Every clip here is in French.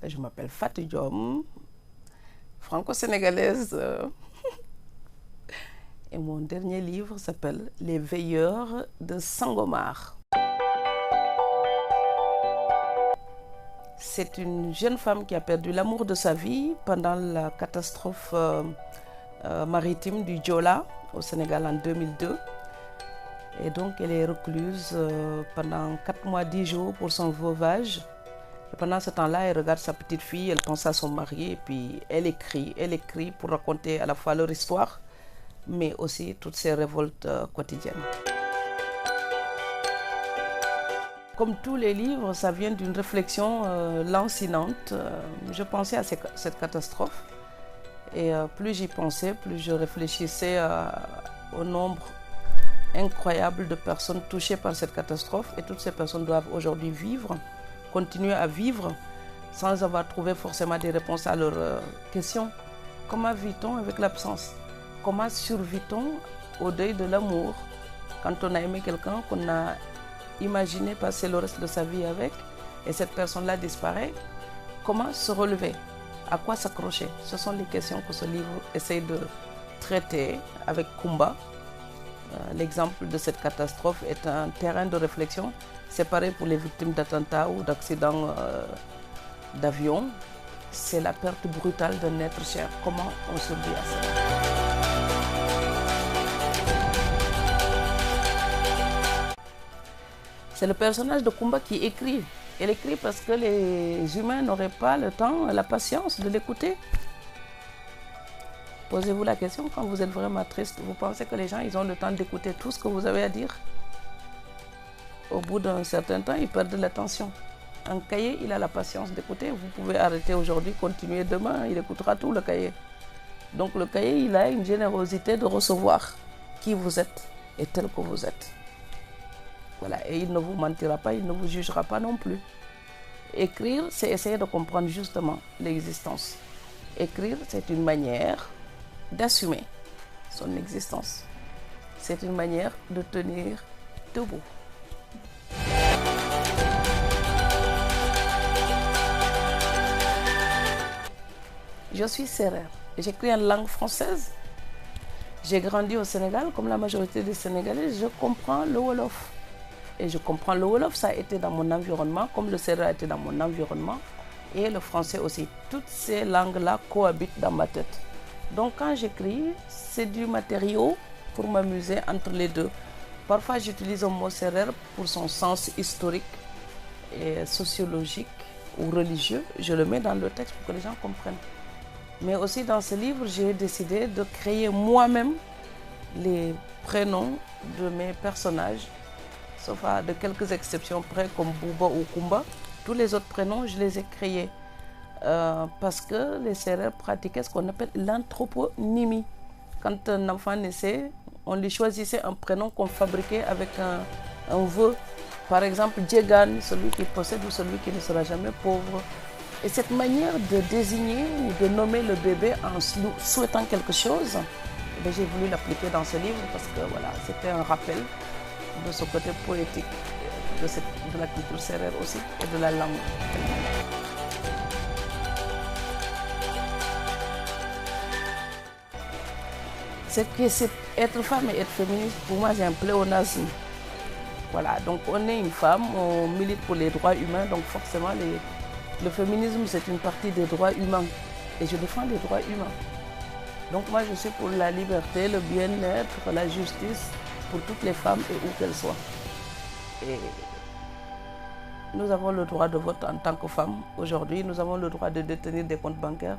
Je m'appelle Fatou Diom, franco-sénégalaise. Et mon dernier livre s'appelle Les Veilleurs de Sangomar. C'est une jeune femme qui a perdu l'amour de sa vie pendant la catastrophe maritime du Joola au Sénégal en 2002. Et donc elle est recluse pendant 4 mois 10 jours pour son veuvage. Et pendant ce temps-là, elle regarde sa petite fille, elle pense à son mari et puis elle écrit pour raconter à la fois leur histoire, mais aussi toutes ses révoltes quotidiennes. Comme tous les livres, ça vient d'une réflexion lancinante. Je pensais à cette catastrophe et plus j'y pensais, plus je réfléchissais au nombre incroyable de personnes touchées par cette catastrophe, et toutes ces personnes doivent aujourd'hui continuer à vivre sans avoir trouvé forcément des réponses à leurs questions. Comment vit-on avec l'absence? Comment survit-on au deuil de l'amour quand on a aimé quelqu'un qu'on a imaginé passer le reste de sa vie avec et cette personne-là disparaît? Comment se relever? À quoi s'accrocher? Ce sont les questions que ce livre essaye de traiter avec Kumba. L'exemple de cette catastrophe est un terrain de réflexion. C'est pareil pour les victimes d'attentats ou d'accidents d'avion. C'est la perte brutale d'un être cher. Comment on survit à ça? C'est le personnage de Kumba qui écrit. Elle écrit parce que les humains n'auraient pas le temps, la patience de l'écouter. Posez-vous la question, quand vous êtes vraiment triste, vous pensez que les gens ils ont le temps d'écouter tout ce que vous avez à dire? Au bout d'un certain temps, ils perdent l'attention. Un cahier, il a la patience d'écouter. Vous pouvez arrêter aujourd'hui, continuer demain, il écoutera tout le cahier. Donc le cahier, il a une générosité de recevoir qui vous êtes et tel que vous êtes. Voilà, et il ne vous mentira pas, il ne vous jugera pas non plus. Écrire, c'est essayer de comprendre justement l'existence. Écrire, c'est une manière d'assumer son existence. C'est une manière de tenir debout. Je suis sérère. J'écris en langue française. J'ai grandi au Sénégal, comme la majorité des Sénégalais. Je comprends le Wolof. Et je comprends le Wolof, ça a été dans mon environnement, comme le sérère a été dans mon environnement. Et le français aussi. Toutes ces langues-là cohabitent dans ma tête. Donc quand j'écris, c'est du matériau pour m'amuser entre les deux. Parfois j'utilise un mot sérère pour son sens historique et sociologique ou religieux. Je le mets dans le texte pour que les gens comprennent. Mais aussi dans ce livre, j'ai décidé de créer moi-même les prénoms de mes personnages, sauf à de quelques exceptions près comme Bouba ou Kumba. Tous les autres prénoms, je les ai créés. Parce que les Sérères pratiquaient ce qu'on appelle l'anthroponymie. Quand un enfant naissait, on lui choisissait un prénom qu'on fabriquait avec un vœu. Par exemple, Djegan, celui qui possède ou celui qui ne sera jamais pauvre. Et cette manière de désigner ou de nommer le bébé en souhaitant quelque chose, j'ai voulu l'appliquer dans ce livre parce que voilà, c'était un rappel de ce côté poétique de la culture sérère aussi et de la langue. C'est que être femme et être féministe, pour moi, c'est un pléonasme. Voilà, donc on est une femme, on milite pour les droits humains, donc forcément, le féminisme, c'est une partie des droits humains. Et je défends les droits humains. Donc moi, je suis pour la liberté, le bien-être, la justice, pour toutes les femmes et où qu'elles soient. Et nous avons le droit de vote en tant que femmes. Aujourd'hui, nous avons le droit de détenir des comptes bancaires.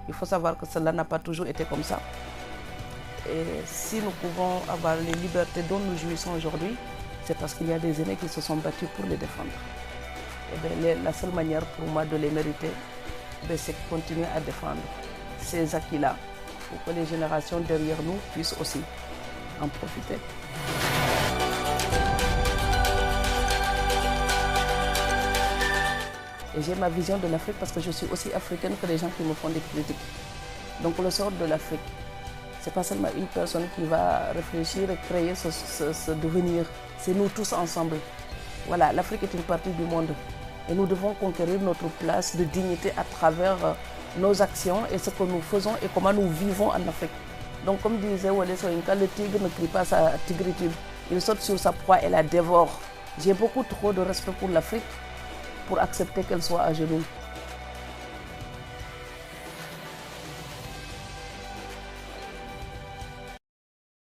Il faut savoir que cela n'a pas toujours été comme ça. Et si nous pouvons avoir les libertés dont nous jouissons aujourd'hui, c'est parce qu'il y a des aînés qui se sont battus pour les défendre. Et bien, la seule manière pour moi de les mériter, c'est de continuer à défendre ces acquis-là pour que les générations derrière nous puissent aussi en profiter. Et j'ai ma vision de l'Afrique parce que je suis aussi africaine que les gens qui me font des critiques. Donc le sort de l'Afrique, ce n'est pas seulement une personne qui va réfléchir et créer ce devenir. C'est nous tous ensemble. Voilà, l'Afrique est une partie du monde. Et nous devons conquérir notre place de dignité à travers nos actions et ce que nous faisons et comment nous vivons en Afrique. Donc comme disait Wole Soyinka, le tigre ne crie pas sa tigritude. Il saute sur sa proie et la dévore. J'ai beaucoup trop de respect pour l'Afrique pour accepter qu'elle soit à genoux.